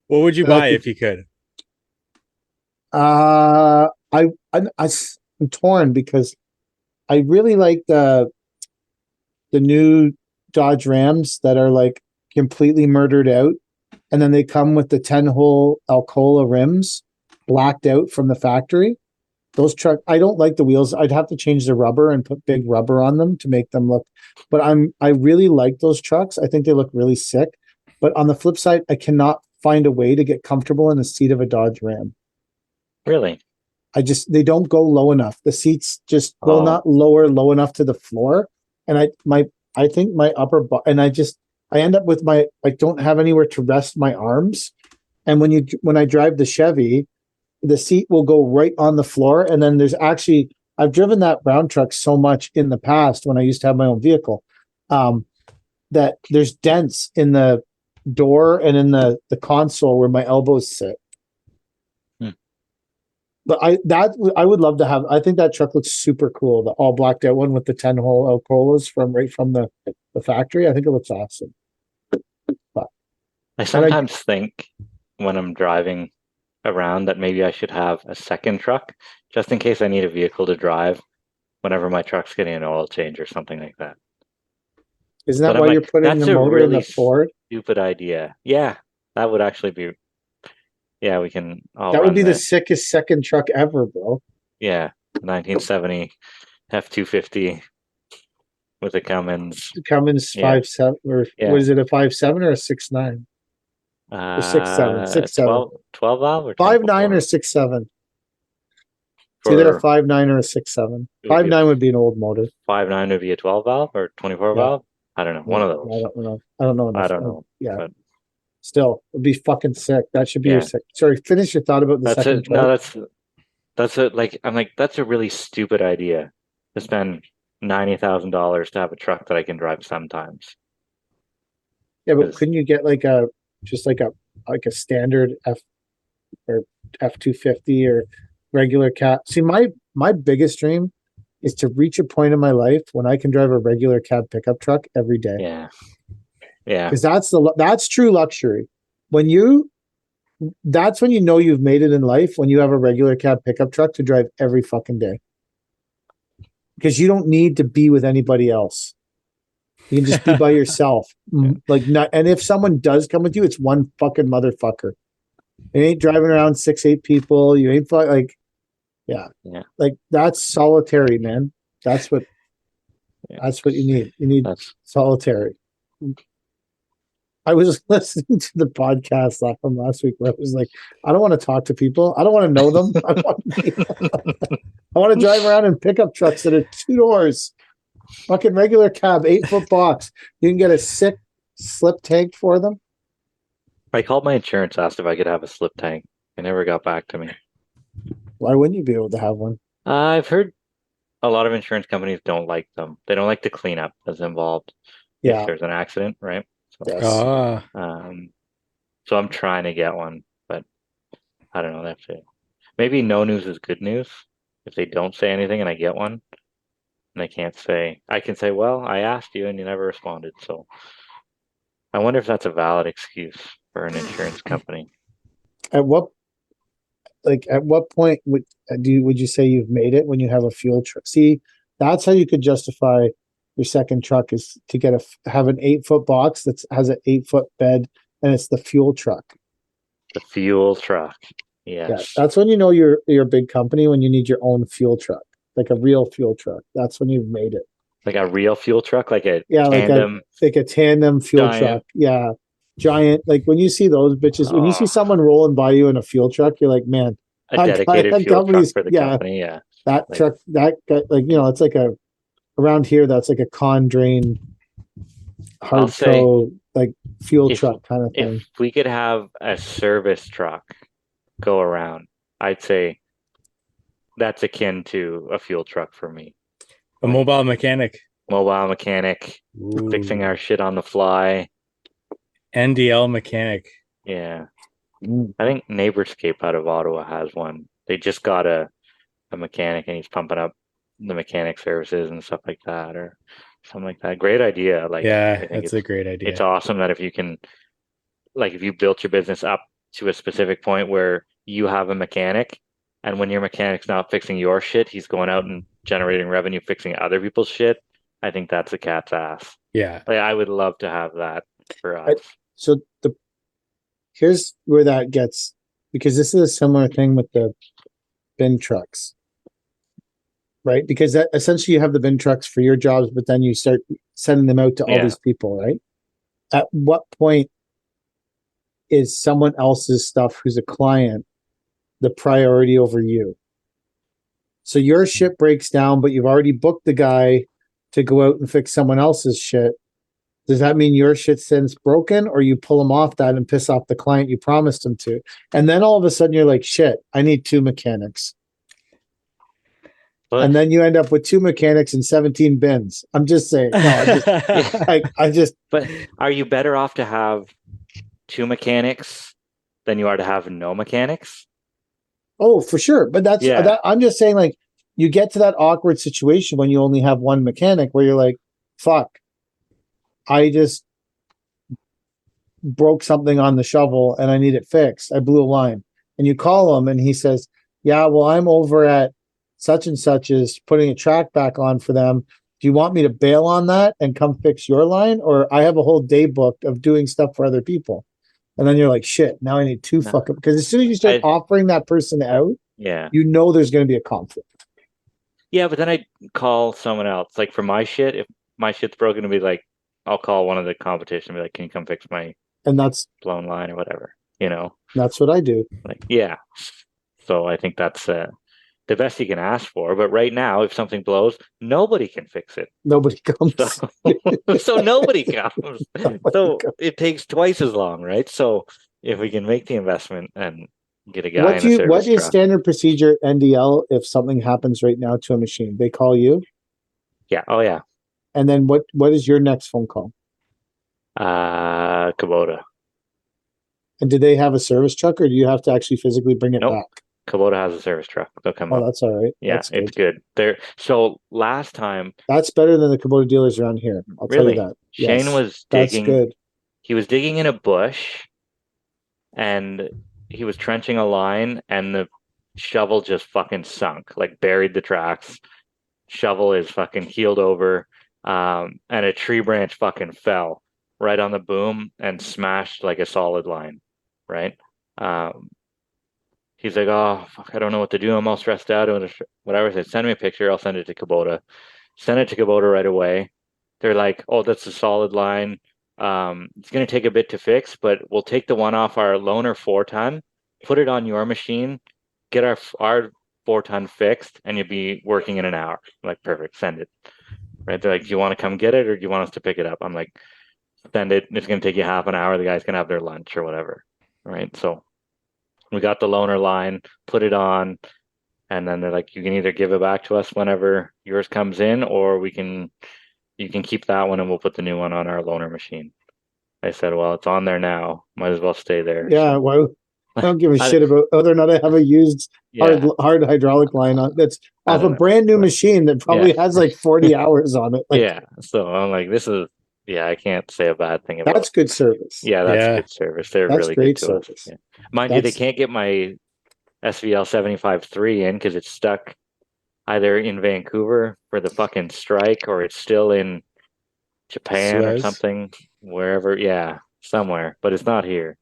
What would you And I buy could, if you could? uh, I'm torn because I really like the new Dodge Rams that are like completely murdered out, and then they come with the 10-hole Alcoa rims, blacked out from the factory. Those truck, I don't like the wheels. I'd have to change the rubber and put big rubber on them to make them look. But I really like those trucks. I think they look really sick. But on the flip side, I cannot find a way to get comfortable in the seat of a Dodge Ram. Really? They don't go low enough. The seats just will Oh, not low enough to the floor. And I think my and I end up with I don't have anywhere to rest my arms. And when I drive the Chevy, the seat will go right on the floor. And then I've driven that brown truck so much in the past when I used to have my own vehicle, um, that there's dents in the door and in the console where my elbows sit. hmm. But I would love to have. I think that truck looks super cool. The all blacked out one with the 10-hole Alcolas from the factory. I think it looks awesome. But I and I sometimes think when I'm driving around that maybe I should have a second truck just in case I need a vehicle to drive whenever my truck's getting an oil change or something like that. Isn't that But I'm why you're like, putting the that's a motor in really the Ford? stupid idea. Yeah, that would actually be, yeah, we can all That would run be the the, sickest second truck ever, bro. yeah, 1970 F-250 with a Cummins. Cummins Yeah, 5.7, or yeah. was it a 5.7 or a 6.9 or 6.7? 6.7. 12 valve or 5.9 or 24 6.7. It's either a for, 5.9 or a 6.7. it would be a 5.9 would be an old motor. 5.9 would be a 12 valve or 24 Yeah, valve. I don't know, one yeah. of I those. don't know. I don't know I enough. don't know, Yeah, but still, it'd be fucking sick. That should be your yeah, sick. Sorry, finish your thought about the that's second it. No, truck. that's it. Like I'm like that's a really stupid idea to spend $90,000 to have a truck that I can drive sometimes. Yeah, but Because couldn't you get just like a standard F or F-250 or regular cab? See, my biggest dream is to reach a point in my life when I can drive a regular cab pickup truck every day, yeah, yeah, because that's true luxury. When you That's when you know you've made it in life, when you have a regular cab pickup truck to drive every fucking day, because you don't need to be with anybody else. You can just be by yourself. yeah, Like, not, and if someone does come with you, it's one fucking motherfucker. You ain't driving around 6, 8 people. You ain't like, yeah, yeah. like that's solitary, man. That's what Yeah. that's what you need. You need That's solitary. I was listening to the podcast from last week where I was like, I don't want to talk to people. I don't want to know them. I want to drive around in pickup trucks that are 2 doors, fucking regular cab, 8 foot box. You can get a sick slip tank for them. I called my insurance, asked if I could have a slip tank. They never got back to me. Why wouldn't you be able to have one? I've heard a lot of insurance companies don't like them. They don't like the cleanup that's involved if Yeah. there's an accident, right? So, Yes. Ah, um, so I'm trying to get one, but I don't know. That's it. Maybe no news is good news. If they don't say anything and I get one, and I can say, well, I asked you and you never responded. So I wonder if that's a valid excuse for an insurance company. At what at what point would you say you've made it when you have a fuel truck? See, that's how you could justify your second truck, is to have an 8 foot box that has an 8 foot bed, and it's the fuel truck. The fuel truck. Yeah, Yes. that's when you know you're a big company, when you need your own fuel truck, like a real fuel truck. That's when you've made it. Like a real fuel truck, like a Yeah, tandem like a tandem fuel truck. giant. Yeah, giant. Like when you see those bitches, when you see Oh, someone rolling by you in a fuel truck, you're like, man, a dedicated that fuel truck company's, for the yeah, company. Yeah. that Like truck, like it's like around here, that's like a con drain I'll say hardco like fuel if truck kind of if thing. we could have a service truck go around, I'd say that's akin to a fuel truck for me. a Like mobile mechanic. mobile mechanic, fixing Ooh, our shit on the fly. NDL mechanic. Yeah. Mm. I think Neighborscape out of Ottawa has one. They just got a mechanic and he's pumping up the mechanic services and stuff like that or something like that. Great idea. Like Yeah, I think that's a great it's idea. awesome that if you can like if you built your business up to a specific point where you have a mechanic, and when your mechanic's not fixing your shit, he's going out and generating revenue fixing other people's shit. I think that's a cat's ass. Yeah. Like, I would love to have that for I- us. So here's where that gets, because this is a similar thing with the bin trucks, right? Because that essentially you have the bin trucks for your jobs, but then you start sending them out to all Yeah. these people, right? At what point is someone else's stuff who's a client the priority over you? So your shit breaks down, but you've already booked the guy to go out and fix someone else's shit. Does that mean your shit's since broken, or you pull him off that and piss off the client you promised him to? And then all of a sudden you're like, shit, I need 2 mechanics. But And then you end up with 2 mechanics and 17 bins. I'm just saying. No, I just but are you better off to have 2 mechanics than you are to have no mechanics? oh, for sure. But that's Yeah. that, I'm just saying, like, you get to that awkward situation when you only have 1 mechanic where you're like, fuck, I just broke something on the shovel and I need it fixed. I blew a line. And you call him and he says, yeah, well, I'm over at such and such is putting a track back on for them. Do you want me to bail on that and come fix your line? Or I have a whole day booked of doing stuff for other people. And then you're like, shit, now I need 2 No. fucking, because as soon as you start offering that person out, Yeah. you know there's going to be a conflict. Yeah, but then I call someone else. Like for my shit, if my shit's broken, to be like, I'll call one of the competition and be like, can you come fix my And that's blown line or whatever? what I do. Like, yeah. So I think that's the best you can ask for. But right now, if something blows, nobody can fix it. Nobody comes. So nobody comes. So it takes twice as long, right? So if we can make the investment and get a guy What in do a you, service what is truck. standard procedure NDL if something happens right now to a machine? They call you, Yeah. Oh yeah. and then what is your next phone call? Kubota. And do they have a service truck, or do you have to actually physically bring it Nope. back? Kubota has a service truck. They'll come Oh, up. that's all right. Yeah, That's it's good. So last time, That's better than the Kubota dealers around here. I'll tell really, you that. Shane Yes, was that's digging. good. He was digging in a bush, and he was trenching a line, and the shovel just fucking sunk, like buried the tracks. Shovel is fucking keeled over, and a tree branch fucking fell right on the boom and smashed like a solid line, right? He's like, oh, fuck, I don't know what to do. I'm all stressed out and whatever. I said, send me a picture. I'll send it to Kubota. Send it to Kubota right away. They're like, oh, that's a solid line. It's going to take a bit to fix, but we'll take the one off our loaner 4-ton, put it on your machine, get our 4-ton fixed, and you'll be working in an hour. I'm like, perfect, send it. Right? They're like, do you want to come get it or do you want us to pick it up? I'm like, send it. It's going to take you half an hour. The guys can have their lunch or whatever. Right? So we got the loaner line, put it on, and then they're like, you can either give it back to us whenever yours comes in, or you can keep that one and we'll put the new one on our loaner machine. I said, well, it's on there now. Might as well stay there. Yeah, So, well, I don't give a shit about whether or not I have a used yeah, hard hydraulic line on that's I off a don't know. brand new But, machine that probably yeah. has like 40 hours on it. Like, Yeah. So I'm like, I can't say a bad thing about that's good service. Yeah, that's Yeah. good service. They're That's really great good to us. service. Yeah. Mind you, they That's can't get my SVL 75.3 in because it's stuck either in Vancouver for the fucking strike or it's still in Japan or Suez. something, wherever. Yeah, somewhere, but it's not here.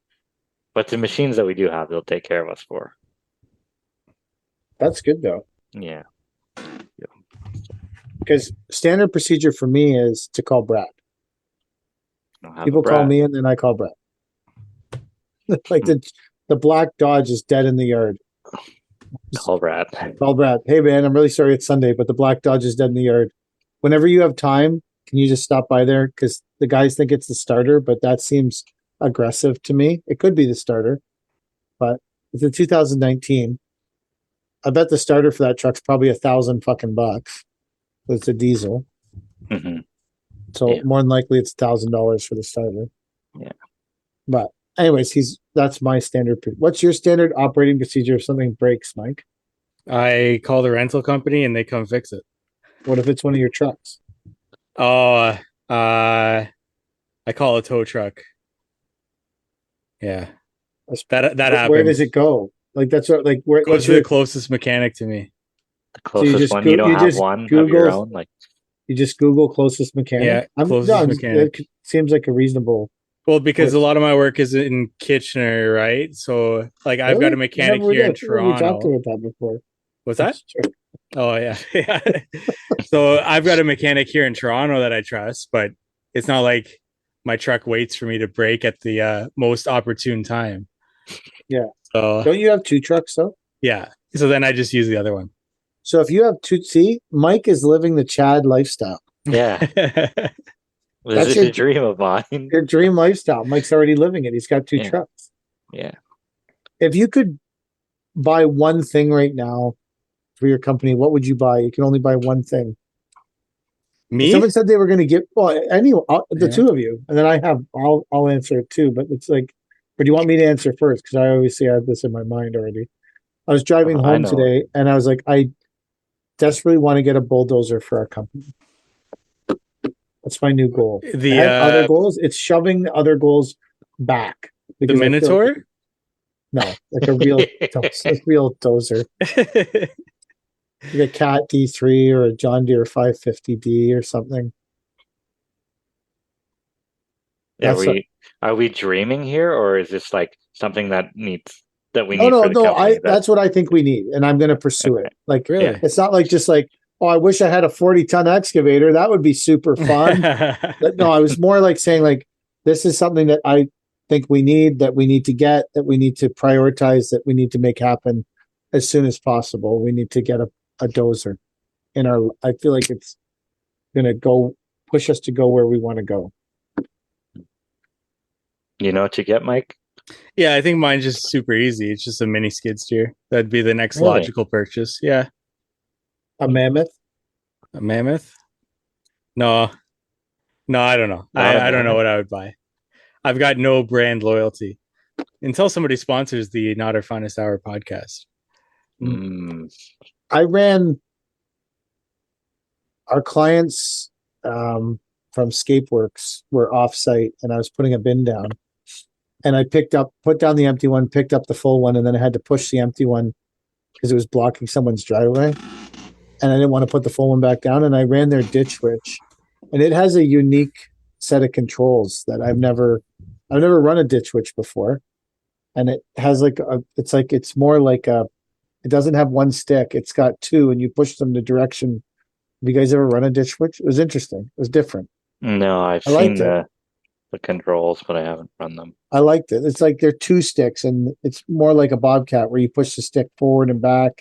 But the machines that we do have, they'll take care of us for. that's good though. Yeah. Because standard procedure for me is to call Brad. I don't have a People call Brad. me and then I call Brad. Like the black Dodge is dead in the yard. Call Brad. Call Brad. Hey man, I'm really sorry it's Sunday, but the black Dodge is dead in the yard. Whenever you have time, can you just stop by there? Because the guys think it's the starter, but that seems aggressive to me. It could be the starter, but it's a 2019. I bet the starter for that truck's probably $1,000 fucking bucks. It's a diesel, hmm so Yeah. more than likely it's $1,000 for the starter. Yeah. But anyways, that's my standard. What's your standard operating procedure if something breaks, Mike? I call the rental company and they come fix it. What if it's one of your trucks? Oh, I call a tow truck. Yeah. That Where happens. does it go? Like that's what like where Goes what's to the your closest mechanic to me. The so you closest just one. You don't you have just one of your Google own, like you just Google closest mechanic. Yeah, closest mechanic. That seems like a reasonable. Well, because a lot of my work is in Kitchener, right? So like I've got a Really? I mechanic never here in did. We talked Toronto. about that before. What's that? That's true. Oh yeah. Yeah. So I've got a mechanic here in Toronto that I trust, but it's not like my truck waits for me to break at the most opportune time. Yeah. So Don't you have two trucks though? yeah. So then I just use the other one. So if you have two, see, Mike is living the Chad lifestyle. yeah. This That's is a dream of mine. your dream lifestyle. Mike's already living it. He's got two Yeah. trucks. Yeah. If you could buy one thing right now for your company, what would you buy? You can only buy one thing. If Me? someone said they were going to give, well, anyway, the Yeah. two of you, and then I'll answer it too. But it's like, but do you want me to answer first? Because I obviously had this in my mind already. I was driving I home know. today, and I was like, I desperately want to get a bulldozer for our company. That's my new goal. I have other goals. It's shoving the other goals back the because I feel Minotaur? like, no, like a real dozer. Like a Cat D3 or a John Deere 550D or something. Yeah, That's what, are we dreaming here, or is this like something that we no, need no, for the no. company? That's what I think we need, and I'm going to pursue it. Like, Really? it's not like just like, oh, I wish I had a 40-ton excavator. That would be super fun. But no, I was more like saying like, this is something that I think we need, that we need to get, that we need to prioritize, that we need to make happen as soon as possible. We need to get a dozer in our. I feel like it's going to go push us to go where we want to go. You know what you get, Mike? Yeah, I think mine's just super easy. It's just a mini skid steer. That'd be the next Really? logical purchase. Yeah. A mammoth. A mammoth? No. No, I don't know. Not a I don't know mammoth? what I would buy. I've got no brand loyalty. Until somebody sponsors the Not Our Finest Hour podcast. Mm. I ran our clients from Scapeworks were offsite, and I was putting a bin down, and I put down the empty one, picked up the full one, and then I had to push the empty one because it was blocking someone's driveway, and I didn't want to put the full one back down, and I ran their ditch witch, and it has a unique set of controls that I've never run a ditch witch before, and it has it's more like it doesn't have one stick, it's got two, and you push them the direction. Have you guys ever run a ditch witch? It was interesting. It was different. No, I've I seen liked it. the controls, but I haven't run them. I liked it. It's like they're two sticks, and it's more like a bobcat where you push the stick forward and back,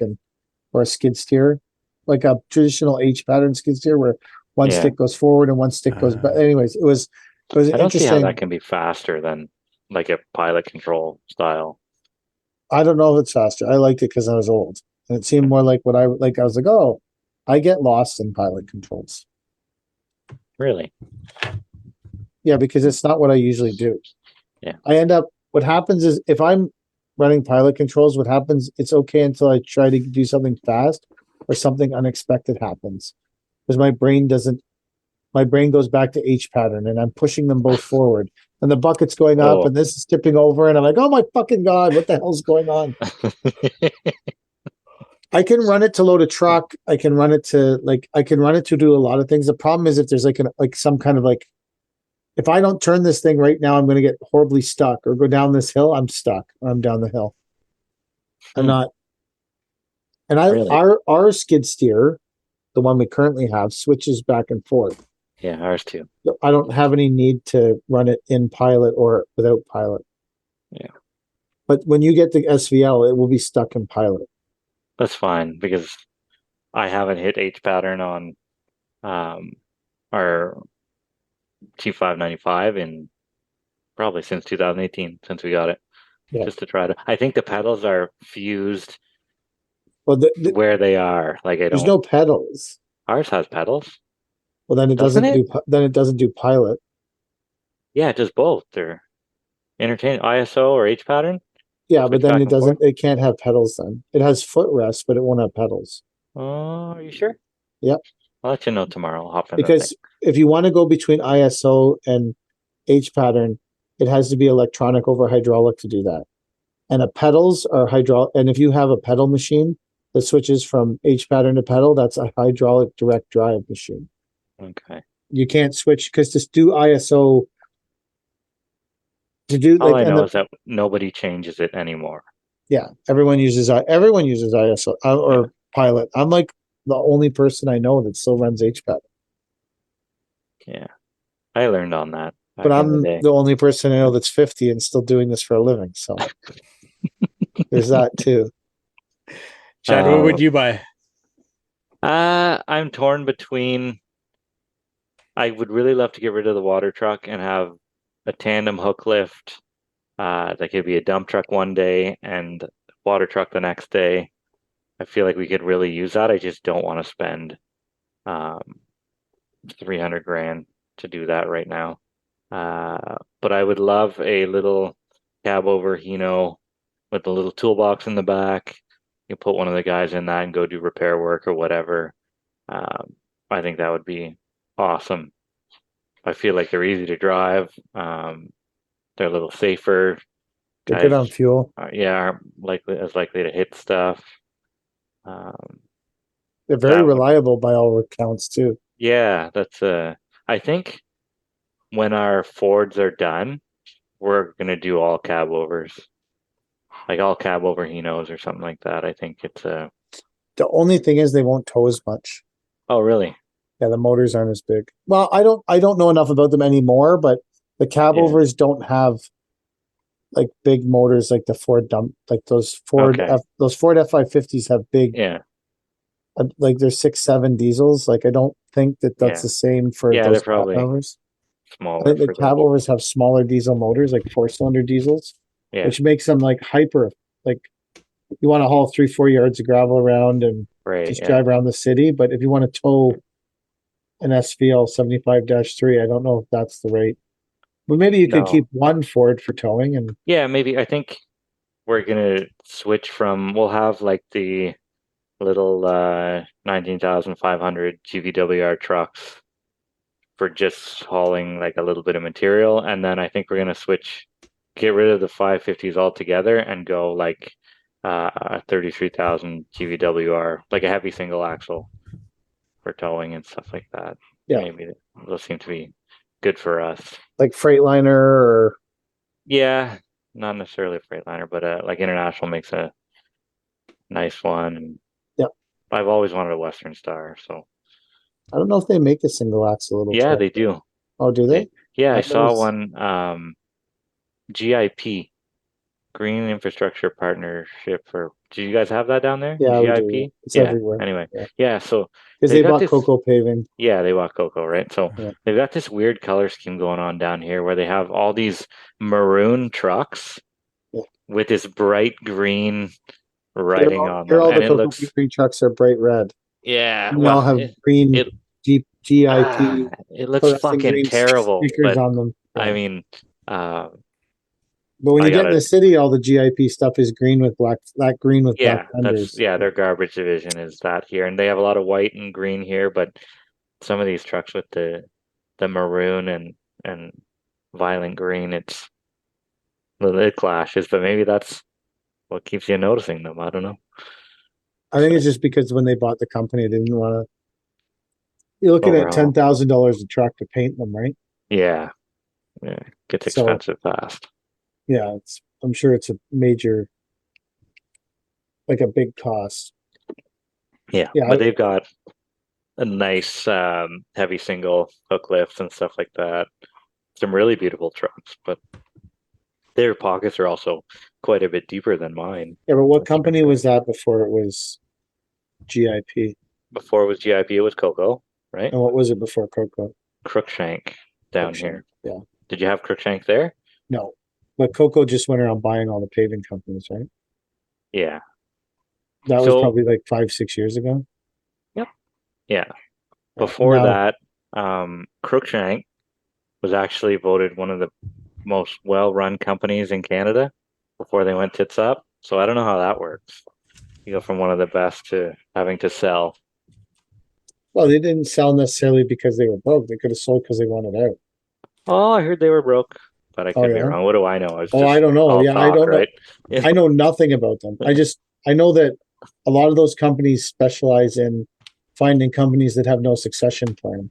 or a skid steer, like a traditional H pattern skid steer where one Yeah. stick goes forward and one stick goes back. Anyways, it was I don't see how interesting. that can be faster than like a pilot control style. I don't know if it's faster. I liked it because I was old, and it seemed more like what I like. I was like, oh, I get lost in pilot controls. Really? Yeah, because it's not what I usually do. Yeah. What happens is if I'm running pilot controls, what happens, it's okay until I try to do something fast or something unexpected happens. Because my brain goes back to H pattern, and I'm pushing them both forward. And the bucket's going up, Oh. and this is tipping over, and I'm like, oh my fucking God, what the hell's going on? I can run it to load a truck. I can run it to do a lot of things. The problem is if there's some kind of if I don't turn this thing right now, I'm going to get horribly stuck, or go down this hill. I'm stuck. Or I'm down the hill. I'm not. And Really? our skid steer, the one we currently have, switches back and forth. Yeah, ours too. I don't have any need to run it in pilot or without pilot. Yeah. But when you get the SVL, it will be stuck in pilot. That's fine because I haven't hit H pattern on our T595 in probably since 2018, since we got it. Yeah. Just to try to. I think the pedals are fused Well, where they are. Like there's no pedals. Ours has pedals. Well, then it Doesn't doesn't do pilot. Yeah, it does both. They're entertaining ISO or H pattern. Yeah, but Switch then back it and doesn't. forth. It can't have pedals. Then it has footrest, but it won't have pedals. Oh, are you sure? Yep. I'll let you know tomorrow. I'll hop in the Because thing. if you want to go between ISO and H pattern, it has to be electronic over hydraulic to do that. and a pedals are hydraulic. And if you have a pedal machine that switches from H pattern to pedal, that's a hydraulic direct drive machine. Okay. You can't switch because to do ISO to do All like I and know the is that nobody changes it anymore. yeah, everyone uses ISO or Pilot. I'm like the only person I know that still runs HPAT. Yeah. I learned on that But back in the I'm day. the only person I know that's 50 and still doing this for a living. So there's that too. Chad, what would you buy? I'm torn between. I would really love to get rid of the water truck and have a tandem hook lift. That could be a dump truck one day and water truck the next day. I feel like we could really use that. I just don't want to spend um, 300 grand to do that right now. But I would love a little cab over Hino with a little toolbox in the back. You put one of the guys in that and go do repair work or whatever. I think that would be awesome. I feel like they're easy to drive. They're a little safer. They're good Guys, on fuel. yeah, aren't likely to hit stuff. Um, They're very that would, reliable by all accounts too. yeah, I think when our Fords are done, we're gonna do all cab overs, like all cab over Hinos or something like that. I think it's a. The only thing is they won't tow as much. Oh, really? Yeah, the motors aren't as big. Well, I don't know enough about them anymore, but the cab Yeah. overs don't have like big motors like the Ford dump like Okay. those Ford F550s have big Yeah. like they're 6.7 diesels. Like I don't think that that's Yeah. the same for Yeah. They're those cab probably overs. I smaller think the for those. cab overs have smaller diesel motors, like 4-cylinder diesels, Yeah. which makes them like hyper. Like you want to haul 3-4 yards of gravel around and Right. just Yeah. drive around the city. But if you want to tow an SVL 75-3, I don't know if that's the right. But maybe you could No. keep one Ford for towing and Yeah. Maybe I think we're gonna switch from. We'll have like the little 19,500 GVWR trucks for just hauling like a little bit of material, and then I think we're gonna get rid of the 550s altogether and go like 33,000 GVWR, like a heavy single axle for towing and stuff like that. yeah, Maybe those seem to be good for us. like Freightliner or Yeah, not necessarily a Freightliner, but like International makes a nice one. And yeah. I've always wanted a Western Star, so I don't know if they make a single axle little yeah, truck. they do. Oh, do they? Yeah, I I've never. saw one GIP, Green Infrastructure Partnership for. Do you guys have that down there? Yeah, we do. Yeah. GIP? It's Yeah. everywhere. Anyway, Yeah, yeah, so because they've they got bought this. Cocoa Paving. Yeah, they want cocoa, right? So Yeah, they've got this weird color scheme going on down here where they have all these maroon trucks yeah. with this bright green Here, writing on here them, all and the it Cocoa looks, Paving trucks are bright red. yeah, And they all well, have green it GIP it looks fluorescent fucking green terrible, stickers but on them. I Yeah. mean, uh, But when I you get in gotta, the city, all the GIP stuff is green with black, that green with black fenders. yeah, their garbage division is that here, and they have a lot of white and green here, but some of these trucks with the maroon and violent green, it clashes, but maybe that's what keeps you noticing them. I don't know. I think it's just because when they bought the company, they didn't want to. You're looking at Overall, $10,000 a truck to paint them, right? yeah, yeah, gets So expensive fast. yeah, I'm sure it's a major, like a big cost. Yeah, Yeah, but they've got a nice heavy single hook lifts and stuff like that. Some really beautiful trucks, but their pockets are also quite a bit deeper than mine. yeah, but what company was that before it was GIP? Before it was GIP, it was Coco, right? And what was it before Coco? Crookshank down Cruikshank. here. Yeah, Did you have Crookshank there? no, but Coco just went around buying all the paving companies, right? Yeah. That was So, probably like 5-6 years ago. yep. Yeah. Yeah, Before now, that, Crookshank was actually voted one of the most well-run companies in Canada before they went tits up. So I don't know how that works. You go from one of the best to having to sell. well, they didn't sell necessarily because they were broke. They could have sold because they wanted out. Oh, I heard they were broke. but I could be yeah? wrong. What do I know? I was Oh, just I don't know. all Yeah, I talk, don't know. right? I know nothing about them. I know that a lot of those companies specialize in finding companies that have no succession plan.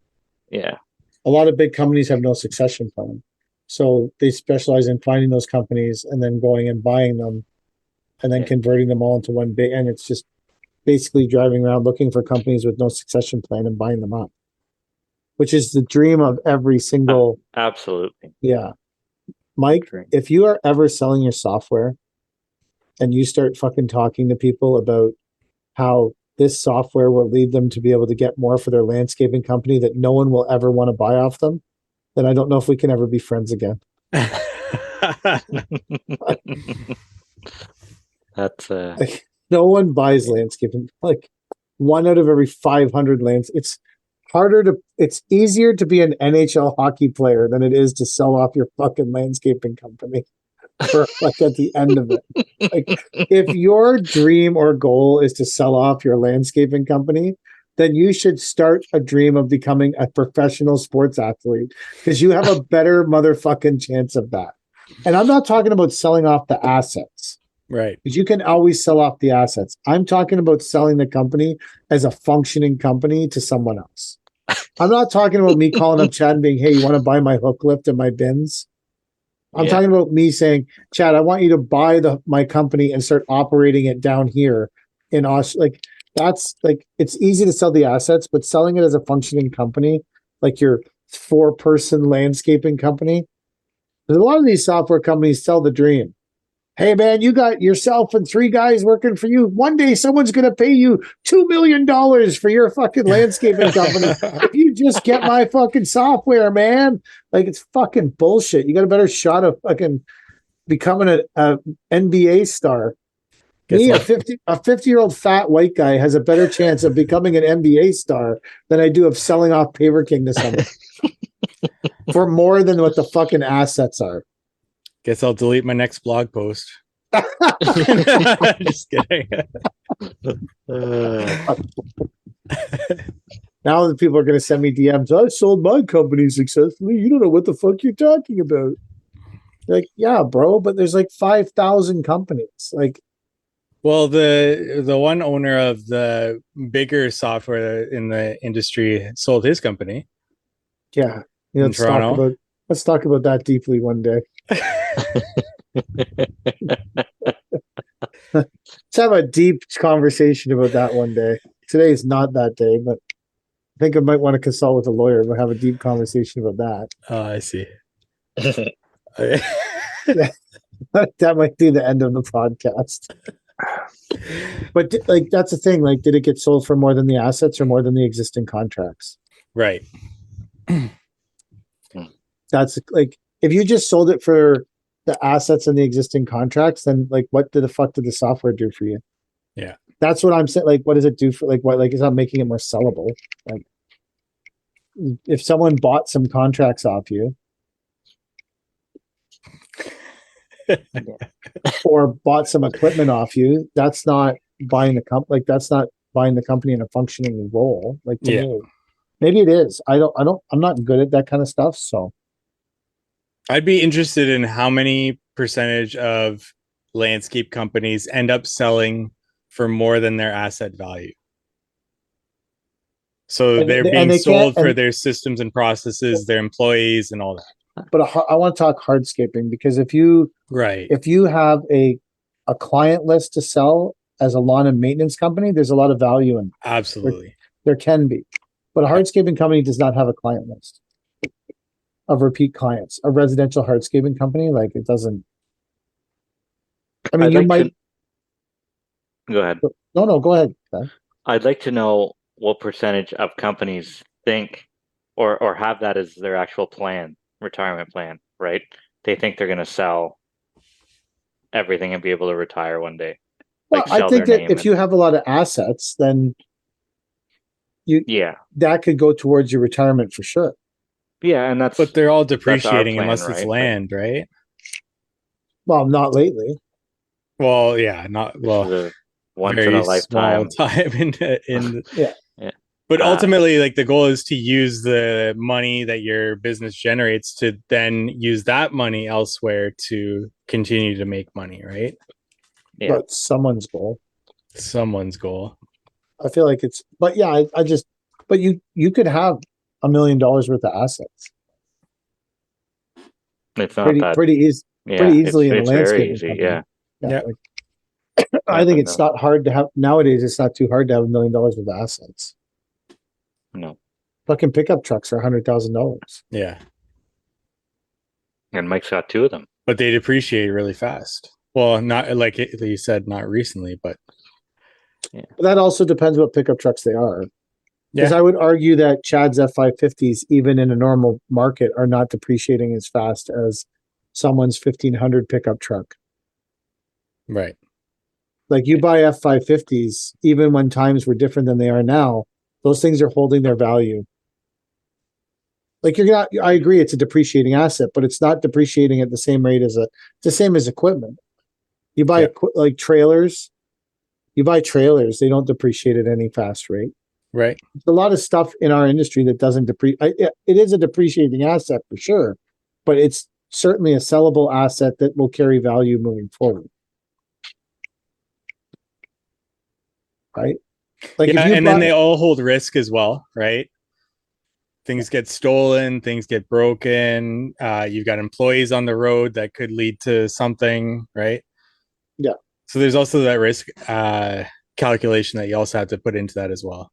Yeah. A lot of big companies have no succession plan. So they specialize in finding those companies and then going and buying them and then Yeah. converting them all into one big, and it's just basically driving around looking for companies with no succession plan and buying them up, which is the dream of every single. Absolutely. Yeah. Mike, if you are ever selling your software and you start fucking talking to people about how this software will lead them to be able to get more for their landscaping company that no one will ever want to buy off them, then I don't know if we can ever be friends again. That's Like, no one buys landscaping. Like 1 out of every 500 lands. It's easier to be an NHL hockey player than it is to sell off your fucking landscaping company for like at the end of it. Like if your dream or goal is to sell off your landscaping company, then you should start a dream of becoming a professional sports athlete because you have a better motherfucking chance of that. And I'm not talking about selling off the assets. Right. Because you can always sell off the assets. I'm talking about selling the company as a functioning company to someone else. I'm not talking about me calling up Chad and being, hey, you want to buy my hook lift and my bins? I'm talking about me saying, Chad, I want you to buy my company and start operating it down here in Australia. Like that's like it's easy to sell the assets, but selling it as a functioning company, like your 4-person landscaping company. There's a lot of these software companies sell the dream. Hey man, you got yourself and 3 guys working for you. One day someone's going to pay you $2 million for your fucking landscaping company. If you just get my fucking software, man. Like it's fucking bullshit. You got a better shot of fucking becoming a NBA star. Me, a 50-year-old fat white guy has a better chance of becoming an NBA star than I do of selling off Paver King to someone for more than what the fucking assets are. Guess I'll delete my next blog post. Just kidding. Now the people are going to send me DMs. I sold my company successfully. You don't know what the fuck you're talking about. Like, yeah, bro, but there's like 5,000 companies. Like, well, the one owner of the bigger software in the industry sold his company. Yeah, in Toronto. Let's talk about that deeply one day. Let's have a deep conversation about that one day. Today is not that day, but I think I might want to consult with a lawyer. We'll have a deep conversation about that. Oh, I see. Yeah, that might be the end of the podcast. But like, that's the thing. Like, did it get sold for more than the assets or more than the existing contracts? Right. That's like, if you just sold it for the assets and the existing contracts, then like, what the fuck did the software do for you? Yeah. That's what I'm saying. Like, what does it do for like what? Like, it's not making it more sellable. Like, if someone bought some contracts off you, or bought some equipment off you, that's not buying the company. Like, that's not buying the company in a functioning role. Like, to me, maybe it is. I'm not good at that kind of stuff. So I'd be interested in how many percentage of landscape companies end up selling for more than their asset value. So they're being sold for their systems and processes, their employees, and all that. But I want to talk hardscaping, because if you have a client list to sell as a lawn and maintenance company, there's a lot of value in it. Absolutely. There can be. But a hardscaping company does not have a client list of repeat clients. A residential hardscaping company, like, it doesn't. I mean, you might. Go ahead. No, go ahead. I'd like to know what percentage of companies think or have that as their actual plan, retirement plan, right? They think they're going to sell everything and be able to retire one day. Well, I think that if you have a lot of assets, then that could go towards your retirement for sure. Yeah, and but they're all depreciating unless it's land, right? Well, not lately. Well, yeah, not well. Once in a lifetime time in yeah. But ultimately, like the goal is to use the money that your business generates to then use that money elsewhere to continue to make money, right? Yeah. But someone's goal. Someone's goal. I feel like it's, but yeah, I just, but you could have $1 million worth of assets It's not that. pretty easily in a it's very landscaping easy. company. Yeah. Like, I think it's not hard to have nowadays. It's not too hard to have $1 million worth of assets. No. Fucking pickup trucks are $100,000. Yeah. And Mike's got 2 of them. But they depreciate really fast. Well, not like you said, not recently, but But that also depends what pickup trucks they are. Because yeah, I would argue that Chad's F550s, even in a normal market, are not depreciating as fast as someone's 1500 pickup truck. right. Like you buy F550s, even when times were different than they are now, those things are holding their value. Like you're not, I agree, it's a depreciating asset, but it's not depreciating at the same rate as it's the same as equipment. You buy like trailers, you buy trailers, they don't depreciate at any fast rate. Right. There's a lot of stuff in our industry that doesn't depreciate. It is a depreciating asset for sure, but it's certainly a sellable asset that will carry value moving forward. Right? Like yeah, and then they all hold risk as well, right? Things get stolen, things get broken. You've got employees on the road that could lead to something, right? Yeah. So there's also that risk calculation that you also have to put into that as well.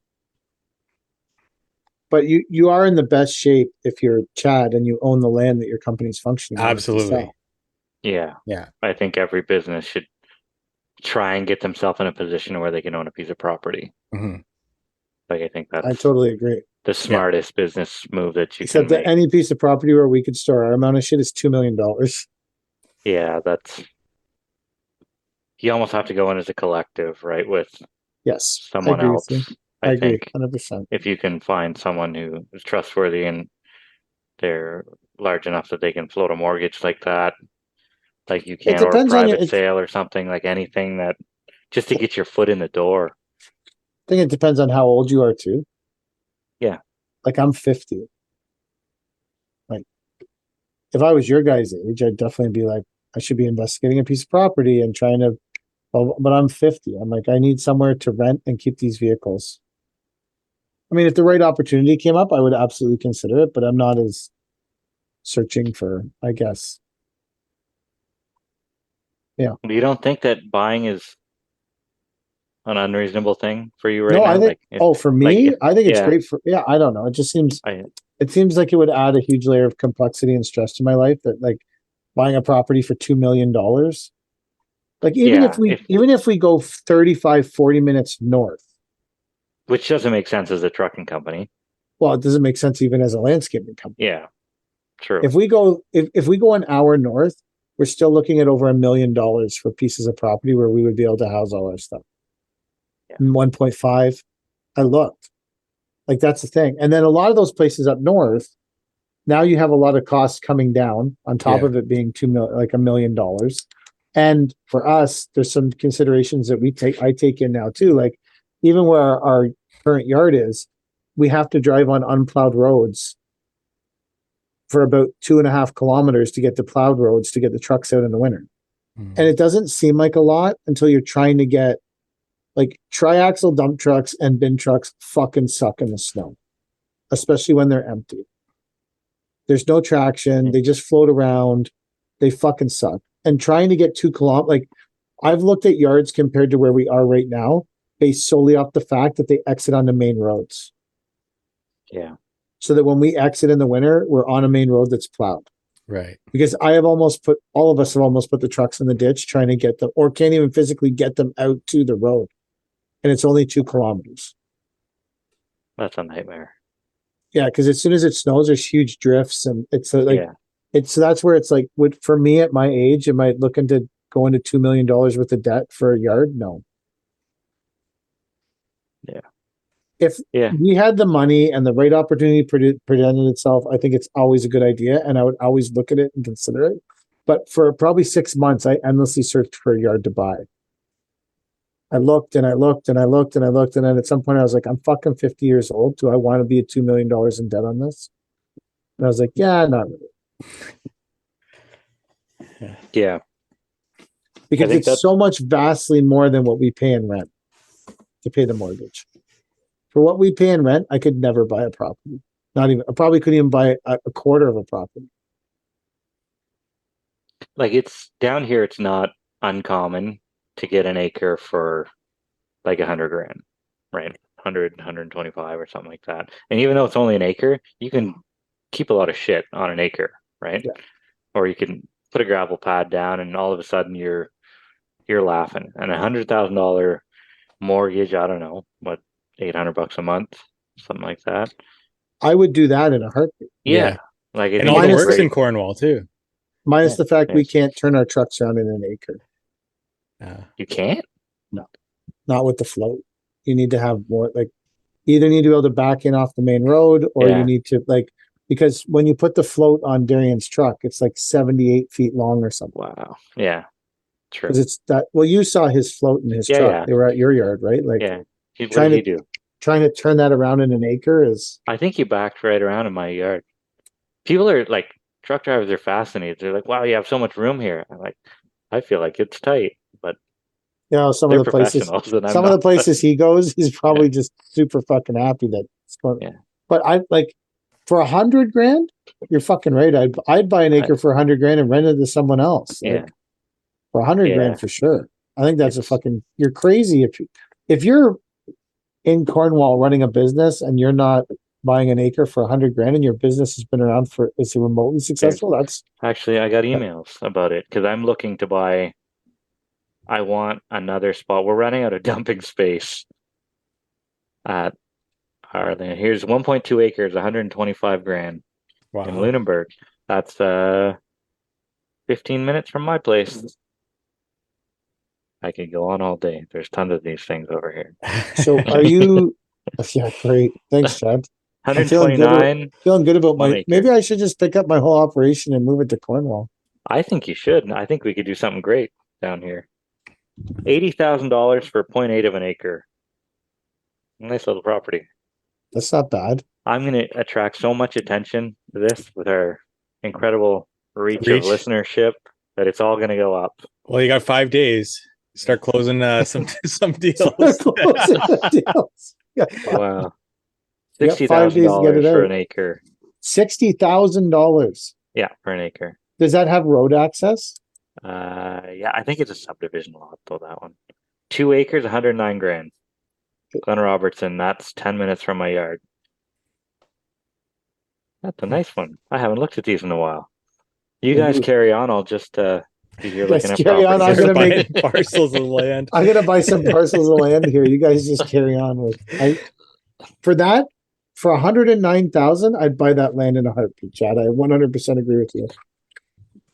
But you are in the best shape if you're Chad and you own the land that your company's functioning. Absolutely. Yeah. Yeah. I think every business should try and get themselves in a position where they can own a piece of property. Mm-hmm. Like I think that's I totally agree. The smartest business move that you Except can that make. any piece of property where we could store our amount of shit is $2 million. Yeah, that's you almost have to go in as a collective, right? With someone else. I agree, think 100%. if you can find someone who is trustworthy and they're large enough that they can float a mortgage like that, like you can, or a private sale or something, like anything that just to get your foot in the door. I think it depends on how old you are too. Yeah. Like I'm 50. Like if I was your guys' age, I'd definitely be like, I should be investigating a piece of property and trying to, but I'm 50. I'm like, I need somewhere to rent and keep these vehicles. I mean, if the right opportunity came up, I would absolutely consider it, but I'm not as searching for, I guess. Yeah. You don't think that buying is an unreasonable thing for you right now? No, I think, for me, I think it's great for, I don't know. It just seems, it seems like it would add a huge layer of complexity and stress to my life that like buying a property for $2 million. Like even if we go 35, 40 minutes north. Which doesn't make sense as a trucking company. Well, it doesn't make sense even as a landscaping company. Yeah, true. If we go an hour north, we're still looking at over $1 million for pieces of property where we would be able to house all our stuff. Yeah. 1.5. I looked. Like that's the thing. And then a lot of those places up north, now you have a lot of costs coming down on top of it being $1 million. And for us, there's some considerations that I take in now too. Like even where our current yard is, we have to drive on unplowed roads for about 2.5 kilometers to get to plowed roads to get the trucks out in the winter. Mm. And it doesn't seem like a lot until you're trying to get like triaxle dump trucks and bin trucks fucking suck in the snow, especially when they're empty. There's no traction. They just float around. They fucking suck. And trying to get 2 kilometers, like I've looked at yards compared to where we are right now, based solely off the fact that they exit onto main roads. Yeah. So that when we exit in the winter, we're on a main road that's plowed. Right. Because all of us have almost put the trucks in the ditch trying to get them, or can't even physically get them out to the road. And it's only 2 kilometers. That's a nightmare. Yeah, because as soon as it snows, there's huge drifts, and it's so that's where it's like, for me at my age, am I looking to go into $2 million worth of debt for a yard? No. Yeah. If we had the money and the right opportunity presented itself, I think it's always a good idea, and I would always look at it and consider it. But for probably 6 months, I endlessly searched for a yard to buy. I looked and I looked and I looked and I looked, and then at some point I was like, I'm fucking 50 years old. Do I want to be at $2 million in debt on this? And I was like, yeah, not really. Yeah. Because it's so much vastly more than what we pay in rent to pay the mortgage. For what we pay in rent, I could never buy a property. Not even, I probably couldn't even buy a quarter of a property. Like it's down here, it's not uncommon to get an acre for like 100 grand, right? 100, 125 or something like that. And even though it's only an acre, you can keep a lot of shit on an acre, right? Yeah. Or you can put a gravel pad down and all of a sudden you're laughing. And $100,000 mortgage, I don't know, what, $800 a month, something like that. I would do that in a heartbeat. Yeah. Like and all the works in Cornwall too. Minus the fact we can't turn our trucks around in an acre. You can't? No, not with the float. You need to have more, like, either need to be able to back in off the main road, or you need to, like, because when you put the float on Darian's truck, it's like 78 feet long or something. Wow. Yeah. True. Because it's that, well, you saw his float in his truck. Yeah. They were at your yard, right? Like, yeah. What did he do? Trying to turn that around in an acre is. I think he backed right around in my yard. People are like, truck drivers are fascinated. They're like, wow, you have so much room here. I'm like, I feel like it's tight, but some of the places he goes, he's probably just super fucking happy that it's going. Yeah. But I like, for $100 grand, you're fucking right. I'd buy an acre for $100 grand and rent it to someone else. Like, yeah. For $100 grand for sure. I think that's you're crazy if you're in Cornwall running a business and you're not buying an acre for $100 grand and your business has been around for, is it remotely successful? That's actually, I got emails about it because I'm looking to buy. I want another spot. We're running out of dumping space at our land. Here's 1.2 acres, 125 grand in Lunenburg. That's 15 minutes from my place. I could go on all day. There's tons of these things over here. So are you? Yeah, great. Thanks, Chad. 129. Feeling good about maybe I should just pick up my whole operation and move it to Cornwall. I think you should. I think we could do something great down here. $80,000 for 0.8 of an acre. Nice little property. That's not bad. I'm going to attract so much attention to this with our incredible reach of listenership that it's all going to go up. Well, you got 5 days. Start closing some deals. Wow. $60,000 for an acre. $60,000. Yeah, for an acre. Does that have road access? Yeah, I think it's a subdivision lot though, that one. 2 acres, 109 grand. Glen Robertson, that's 10 minutes from my yard. That's a nice one. I haven't looked at these in a while. You guys carry on. I'll just be here looking at carry on. I'm gonna make parcels of land. I'm gonna buy some parcels of land here. You guys just carry on with. For 109,000, I'd buy that land in a heartbeat, Chad. I 100% agree with you.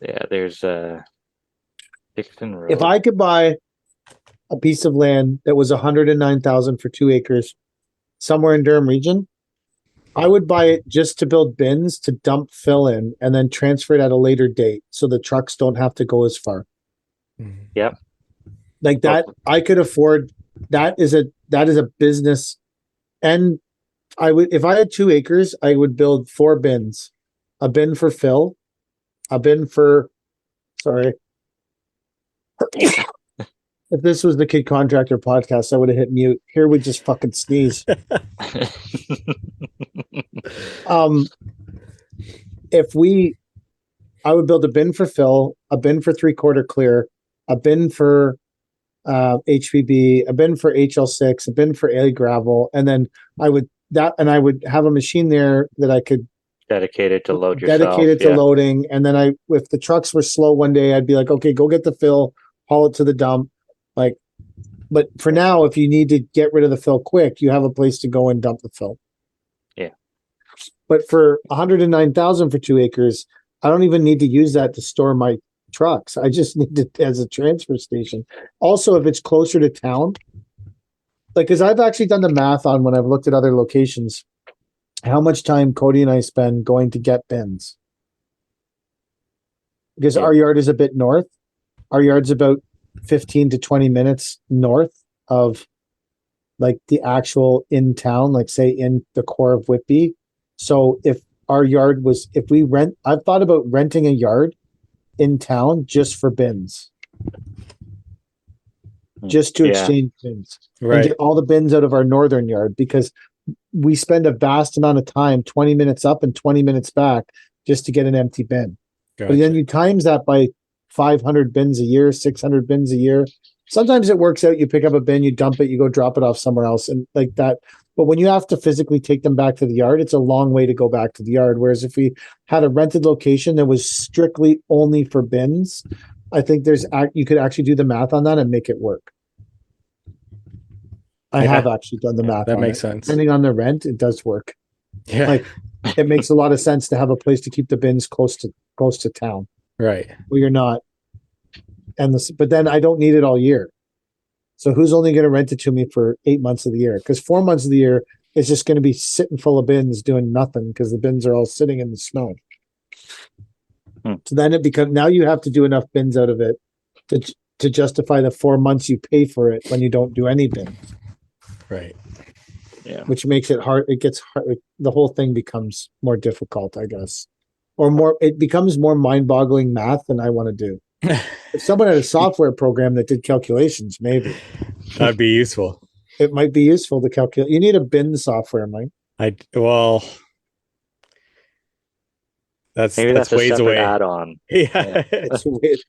Yeah, there's Dixon Road. If I could buy a piece of land that was 109,000 for 2 acres somewhere in Durham region, I would buy it just to build bins to dump fill in and then transfer it at a later date so the trucks don't have to go as far. Yep. Like that, I could afford. That is a business. And I would, if I had 2 acres, I would build 4 bins, a bin for fill, a bin for, sorry. If this was the Kid Contractor podcast, I would have hit mute. Here we just fucking sneeze. I would build a bin for fill, a bin for 3/4 clear, a bin for HVB, a bin for HL6, a bin for A gravel, and then I would have a machine there that I could dedicated to load yourself. Dedicated to loading, and then if the trucks were slow one day, I'd be like, okay, go get the fill, haul it to the dump. Like, but for now, if you need to get rid of the fill quick, you have a place to go and dump the fill. Yeah. But for 109,000 for 2 acres, I don't even need to use that to store my trucks. I just need it as a transfer station. Also, if it's closer to town, like, because I've actually done the math on when I've looked at other locations, how much time Cody and I spend going to get bins. Because our yard is a bit north. Our yard's about 15 to 20 minutes north of like the actual in town, like say in the core of Whitby. So if our yard was, if we rent, I've thought about renting a yard in town just for bins, just to Yeah. exchange bins and Right. get all the bins out of our northern yard, because we spend a vast amount of time, 20 minutes up and 20 minutes back, just to get an empty bin. But then Gotcha. you times that by 500 bins a year, 600 bins a year. Sometimes it works out. You pick up a bin, you dump it, you go drop it off somewhere else, and like that. But when you have to physically take them back to the yard, it's a long way to go back to the yard. Whereas if we had a rented location that was strictly only for bins, I think you could actually do the math on that and make it work. I Yeah. have actually done the math. That on makes it. sense. Depending on the rent, it does work. Yeah. Like it makes a lot of sense to have a place to keep the bins close to town. Right. Well, you're not. But then I don't need it all year. So who's only going to rent it to me for 8 months of the year? Because 4 months of the year is just going to be sitting full of bins doing nothing because the bins are all sitting in the snow. So then now you have to do enough bins out of it to justify the 4 months you pay for it when you don't do any bins. Right. Yeah. Which makes it hard. It gets hard. The whole thing becomes more difficult, I guess, or it becomes more mind-boggling math than I want to do. If someone had a software program that did calculations, maybe That'd be useful. it might be useful to calculate. You need a bin software, Mike. That's Maybe that's a ways separate away. add-on. Yeah.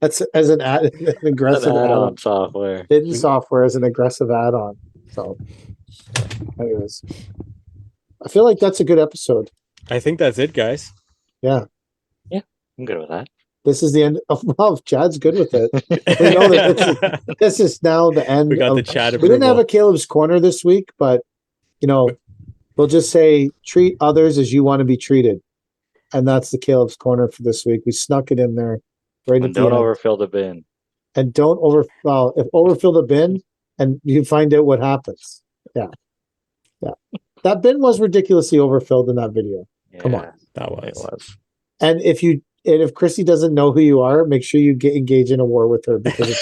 That's as an aggressive An add-on. add-on software. Bin software is an aggressive add-on. So, anyways, I feel like that's a good episode. I think that's it, guys. Yeah, I'm good with that. this is the end of. Well, Chad's good with it. We know that this is now the end. We got the chat We didn't have approval. a Caleb's Corner this week, but we'll just say treat others as you want to be treated, and that's the Caleb's Corner for this week. We snuck it in there right And at the don't end. overfill the bin. And don't overfill the bin, and you find out what happens. Yeah. That bin was ridiculously overfilled in that video. Come on. That It was. was. And if Chrissy doesn't know who you are, make sure you engage in a war with her, because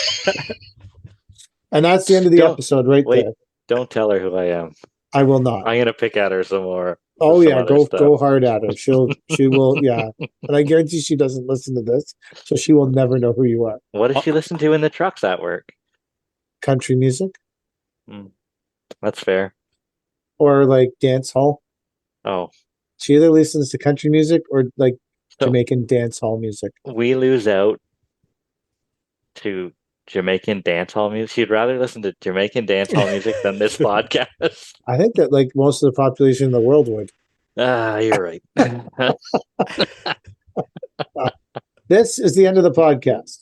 and that's the end of the episode right there. Don't tell her who I am. I will not. I'm gonna pick at her some more. Oh some yeah, other stuff. go hard at her. She will, yeah. And I guarantee she doesn't listen to this, so she will never know who you are. What does she listen to in the trucks at work? Country music That's fair. or like dance hall. Oh, She either listens to country music or like So- Jamaican dance hall music. we lose out to Jamaican dancehall music. She'd rather listen to Jamaican dancehall music than this podcast. I think that like most of the population in the world would. You're right. This is the end of the podcast.